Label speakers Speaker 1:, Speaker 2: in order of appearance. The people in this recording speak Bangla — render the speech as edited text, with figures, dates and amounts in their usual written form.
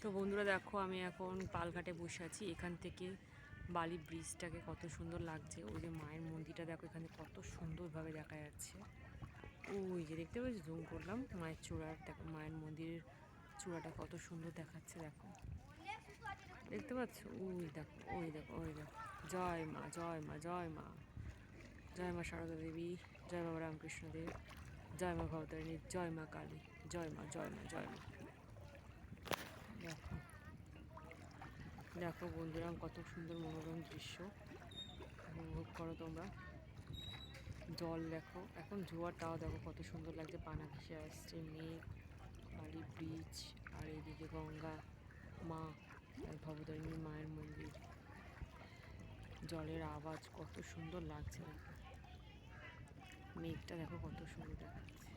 Speaker 1: তো বন্ধুরা দেখো, আমি এখন পালঘাটে বসে আছি। এখান থেকে বালি ব্রিজটাকে কত সুন্দর লাগছে। ওই যে মায়ের মন্দিরটা দেখো, এখানে কত সুন্দরভাবে দেখা যাচ্ছে। ওই যে দেখতে পাচ্ছি, জুম করলাম মায়ের চূড়ার, দেখো মায়ের মন্দিরের চূড়াটা কত সুন্দর দেখাচ্ছে। দেখো, দেখতে পাচ্ছ? ওই দেখো, ওই দেখো, ওই দেখো। জয় মা, জয় মা, জয় মা, জয় মা সারদা দেবী, জয় বাবা রামকৃষ্ণ দেব, জয় মা ভবতারিণী, জয় মা কালী, জয় মা, জয় মা, জয় মা। দেখো, দেখো বন্ধুরা, কত সুন্দর মনোরম দৃশ্য উপভোগ করো তোমরা। জল দেখো, এখন জোয়ারটাও দেখো কত সুন্দর লাগছে, পানা ভেসে আসছে, মেঘ, বালি ব্রিজ, আর এইদিকে গঙ্গা মা, আর ভবতারিণী মায়ের মন্দির, জলের আওয়াজ কত সুন্দর লাগছে। দেখো মেঘটা দেখো কত সুন্দর দেখাচ্ছে।